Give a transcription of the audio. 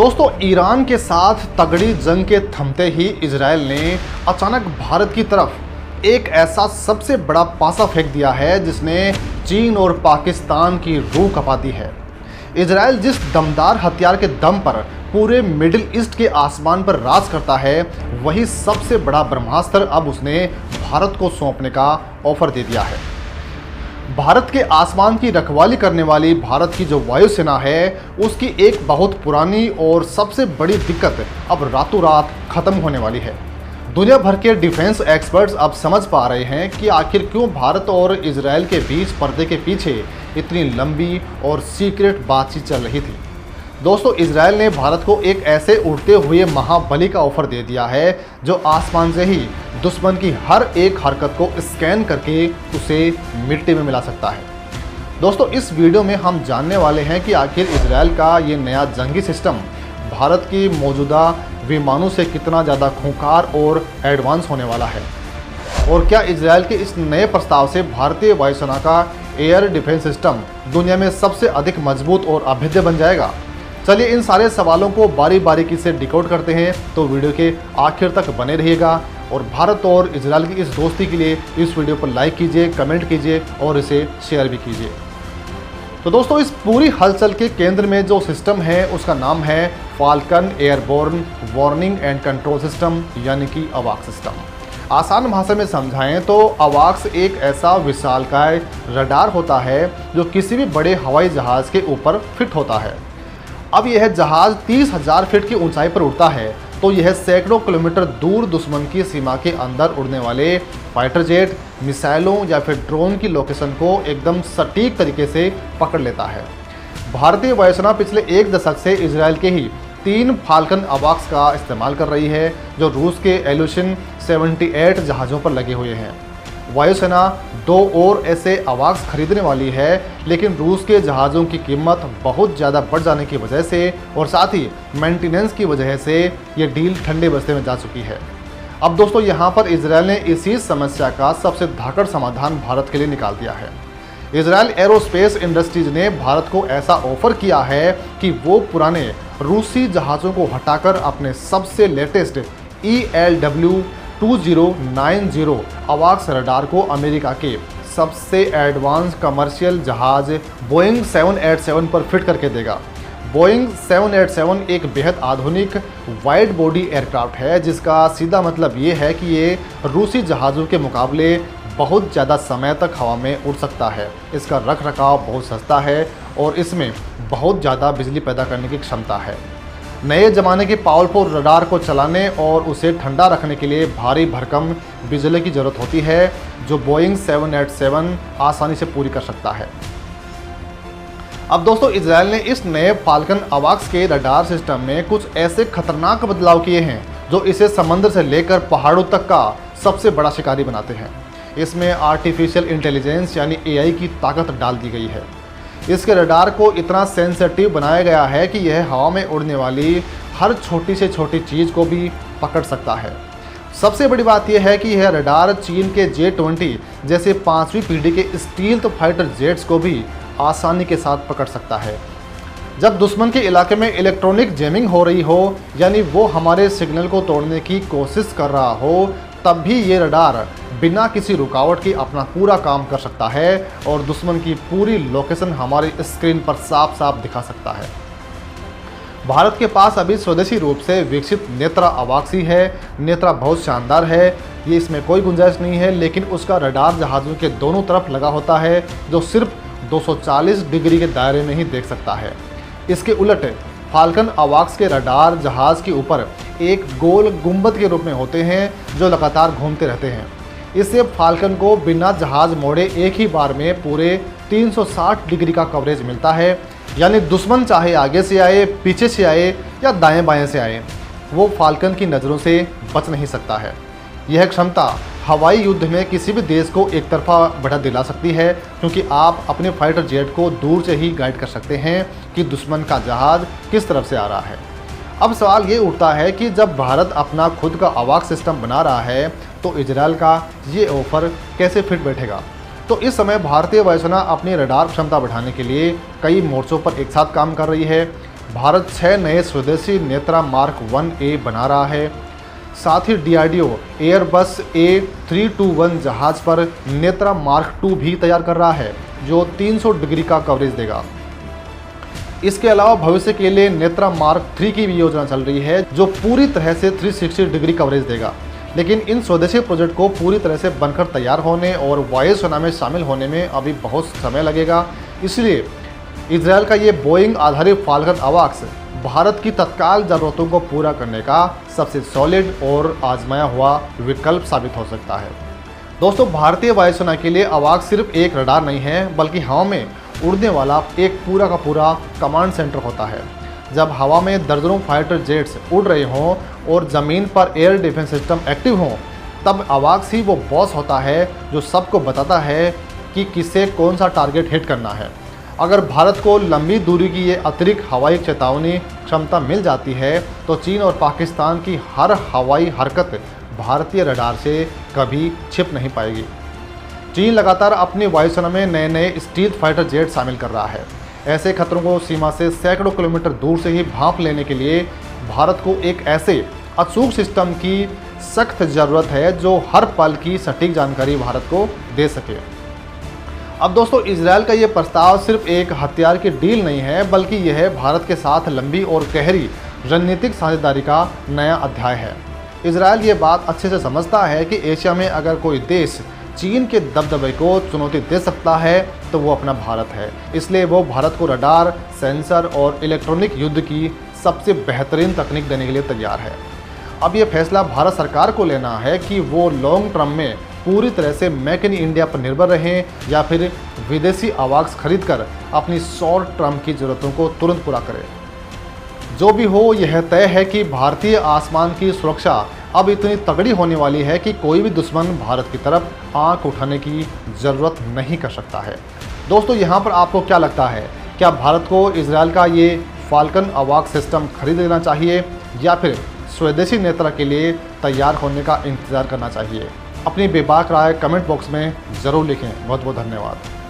दोस्तों, ईरान के साथ तगड़ी जंग के थमते ही इजराइल ने अचानक भारत की तरफ एक ऐसा सबसे बड़ा पासा फेंक दिया है जिसने चीन और पाकिस्तान की रूह कपा दी है। इजराइल जिस दमदार हथियार के दम पर पूरे मिडिल ईस्ट के आसमान पर राज करता है, वही सबसे बड़ा ब्रह्मास्त्र अब उसने भारत को सौंपने का ऑफर दे दिया है। भारत के आसमान की रखवाली करने वाली भारत की जो वायुसेना है, उसकी एक बहुत पुरानी और सबसे बड़ी दिक्कत अब रातों रात खत्म होने वाली है। दुनिया भर के डिफेंस एक्सपर्ट्स अब समझ पा रहे हैं कि आखिर क्यों भारत और इजराइल के बीच पर्दे के पीछे इतनी लंबी और सीक्रेट बातचीत चल रही थी। दोस्तों, इजराइल ने भारत को एक ऐसे उड़ते हुए महाबली का ऑफर दे दिया है जो आसमान से ही दुश्मन की हर एक हरकत को स्कैन करके उसे मिट्टी में मिला सकता है। दोस्तों, इस वीडियो में हम जानने वाले हैं कि आखिर इजराइल का ये नया जंगी सिस्टम भारत की मौजूदा विमानों से कितना ज़्यादा खूंखार और एडवांस होने वाला है, और क्या इजराइल के इस नए प्रस्ताव से भारतीय वायुसेना का एयर डिफेंस सिस्टम दुनिया में सबसे अधिक मजबूत और अभेद्य बन जाएगा। चलिए इन सारे सवालों को बारी बारीकी से डिकोड करते हैं, तो वीडियो के आखिर तक बने रहिएगा। और भारत और इजराइल की इस दोस्ती के लिए इस वीडियो पर लाइक कीजिए, कमेंट कीजिए और इसे शेयर भी कीजिए। तो दोस्तों, इस पूरी हलचल के केंद्र में जो सिस्टम है उसका नाम है falcon airborne warning and control system, यानी कि अवाक्स सिस्टम। आसान भाषा में समझाएं तो अवाक्स एक ऐसा विशालकाय रडार होता है जो किसी भी बड़े हवाई जहाज़ के ऊपर फिट होता है। अब यह जहाज़ 30,000 फीट की ऊंचाई पर उड़ता है, तो यह सैकड़ों किलोमीटर दूर दुश्मन की सीमा के अंदर उड़ने वाले फाइटर जेट, मिसाइलों या फिर ड्रोन की लोकेशन को एकदम सटीक तरीके से पकड़ लेता है। भारतीय वायुसेना पिछले एक दशक से इजराइल के ही 3 फाल्कन अवाक्स का इस्तेमाल कर रही है, जो रूस के इल्यूशन 78 जहाज़ों पर लगे हुए हैं। वायुसेना 2 और ऐसे अवाक्स खरीदने वाली है, लेकिन रूस के जहाज़ों की कीमत बहुत ज़्यादा बढ़ जाने की वजह से और साथ ही मेंटेनेंस की वजह से ये डील ठंडे बस्ते में जा चुकी है। अब दोस्तों, यहाँ पर इजराइल ने इसी समस्या का सबसे धाकड़ समाधान भारत के लिए निकाल दिया है। इजराइल एरोस्पेस इंडस्ट्रीज ने भारत को ऐसा ऑफर किया है कि वो पुराने रूसी जहाज़ों को हटाकर अपने सबसे लेटेस्ट ELW-2090 अवाक्स रडार को अमेरिका के सबसे एडवांस कमर्शियल जहाज बोइंग 787 पर फिट करके देगा। बोइंग 787 एक बेहद आधुनिक वाइड बॉडी एयरक्राफ्ट है, जिसका सीधा मतलब ये है कि ये रूसी जहाज़ों के मुकाबले बहुत ज़्यादा समय तक हवा में उड़ सकता है। इसका रख रखाव बहुत सस्ता है और इसमें बहुत ज़्यादा बिजली पैदा करने की क्षमता है। नए ज़माने के पावरफुल रडार को चलाने और उसे ठंडा रखने के लिए भारी भरकम बिजली की ज़रूरत होती है, जो बोइंग 787 आसानी से पूरी कर सकता है। अब दोस्तों, इजराइल ने इस नए फाल्कन अवाक्स के रडार सिस्टम में कुछ ऐसे खतरनाक बदलाव किए हैं जो इसे समंदर से लेकर पहाड़ों तक का सबसे बड़ा शिकारी बनाते हैं। इसमें आर्टिफिशियल इंटेलिजेंस यानी AI की ताकत डाल दी गई है। इसके रडार को इतना सेंसिटिव बनाया गया है कि यह हवा में उड़ने वाली हर छोटी से छोटी चीज़ को भी पकड़ सकता है। सबसे बड़ी बात यह है कि यह रडार चीन के J-20 जैसे 5वीं पीढ़ी के स्टील्थ फाइटर जेट्स को भी आसानी के साथ पकड़ सकता है। जब दुश्मन के इलाके में इलेक्ट्रॉनिक जैमिंग हो रही हो, यानी वो हमारे सिग्नल को तोड़ने की कोशिश कर रहा हो, तब भी ये रडार बिना किसी रुकावट के अपना पूरा काम कर सकता है और दुश्मन की पूरी लोकेशन हमारी स्क्रीन पर साफ साफ दिखा सकता है। भारत के पास अभी स्वदेशी रूप से विकसित नेत्रा अवाक्स ही है। नेत्रा बहुत शानदार है, ये इसमें कोई गुंजाइश नहीं है, लेकिन उसका रडार जहाज़ों के दोनों तरफ लगा होता है, जो सिर्फ 240 डिग्री के दायरे में ही देख सकता है। इसके उलट फाल्कन अवाक्स के रडार जहाज़ के ऊपर एक गोल गुंबद के रूप में होते हैं, जो लगातार घूमते रहते हैं। इससे फाल्कन को बिना जहाज़ मोड़े एक ही बार में पूरे 360 डिग्री का कवरेज मिलता है, यानी दुश्मन चाहे आगे से आए, पीछे से आए या दाएं बाएं से आए, वो फाल्कन की नज़रों से बच नहीं सकता है। यह क्षमता हवाई युद्ध में किसी भी देश को एक तरफा बढ़त दिला सकती है, क्योंकि आप अपने फाइटर जेट को दूर से ही गाइड कर सकते हैं कि दुश्मन का जहाज़ किस तरफ से आ रहा है। अब सवाल ये उठता है कि जब भारत अपना खुद का अवाक्स सिस्टम बना रहा है, तो इजराइल का ये ऑफर कैसे फिट बैठेगा। तो इस समय भारतीय वायुसेना अपनी रडार क्षमता बढ़ाने के लिए कई मोर्चों पर एक साथ काम कर रही है। भारत 6 नए स्वदेशी नेत्रा मार्क 1A बना रहा है। साथ ही DRDO एयरबस A321 जहाज पर नेत्रा मार्क 2 भी तैयार कर रहा है, जो 300 डिग्री का कवरेज देगा। इसके अलावा भविष्य के लिए नेत्रा मार्क 3 की भी योजना चल रही है, जो पूरी तरह से 360 डिग्री कवरेज देगा। लेकिन इन स्वदेशी प्रोजेक्ट को पूरी तरह से बनकर तैयार होने और वायुसेना में शामिल होने में अभी बहुत समय लगेगा। इसलिए इजरायल का ये बोइंग आधारित फाल्कन अवाक्स भारत की तत्काल ज़रूरतों को पूरा करने का सबसे सॉलिड और आजमाया हुआ विकल्प साबित हो सकता है। दोस्तों, भारतीय वायुसेना के लिए अवाक्स सिर्फ एक रडार नहीं है, बल्कि हवा में उड़ने वाला एक पूरा का पूरा कमांड सेंटर होता है। जब हवा में दर्जनों फाइटर जेट्स उड़ रहे हों और ज़मीन पर एयर डिफेंस सिस्टम एक्टिव हों, तब अवाक्स ही वो बॉस होता है जो सबको बताता है कि किसे कौन सा टारगेट हिट करना है। अगर भारत को लंबी दूरी की ये अतिरिक्त हवाई चेतावनी क्षमता मिल जाती है, तो चीन और पाकिस्तान की हर हवाई हरकत भारतीय रडार से कभी छिप नहीं पाएगी। चीन लगातार अपनी वायुसेना में नए नए स्टील्थ फाइटर जेट शामिल कर रहा है। ऐसे खतरों को सीमा से सैकड़ों किलोमीटर दूर से ही भांप लेने के लिए भारत को एक ऐसे अचूक सिस्टम की सख्त ज़रूरत है जो हर पल की सटीक जानकारी भारत को दे सके। अब दोस्तों, इजरायल का ये प्रस्ताव सिर्फ एक हथियार की डील नहीं है, बल्कि यह भारत के साथ लंबी और गहरी रणनीतिक साझेदारी का नया अध्याय है। इजरायल ये बात अच्छे से समझता है कि एशिया में अगर कोई देश चीन के दबदबे को चुनौती दे सकता है तो वो अपना भारत है। इसलिए वो भारत को रडार, सेंसर और इलेक्ट्रॉनिक युद्ध की सबसे बेहतरीन तकनीक देने के लिए तैयार है। अब ये फैसला भारत सरकार को लेना है कि वो लॉन्ग टर्म में पूरी तरह से मेक इन इंडिया पर निर्भर रहें या फिर विदेशी अवाक्स खरीद कर अपनी शॉर्ट टर्म की ज़रूरतों को तुरंत पूरा करें। जो भी हो, यह तय है कि भारतीय आसमान की सुरक्षा अब इतनी तगड़ी होने वाली है कि कोई भी दुश्मन भारत की तरफ आंख उठाने की ज़रूरत नहीं कर सकता है। दोस्तों, यहाँ पर आपको क्या लगता है? क्या भारत को इजरायल का ये फाल्कन अवाक्स सिस्टम खरीद लेना चाहिए या फिर स्वदेशी नेत्रा के लिए तैयार होने का इंतज़ार करना चाहिए? अपनी बेबाक राय कमेंट बॉक्स में ज़रूर लिखें। बहुत बहुत धन्यवाद।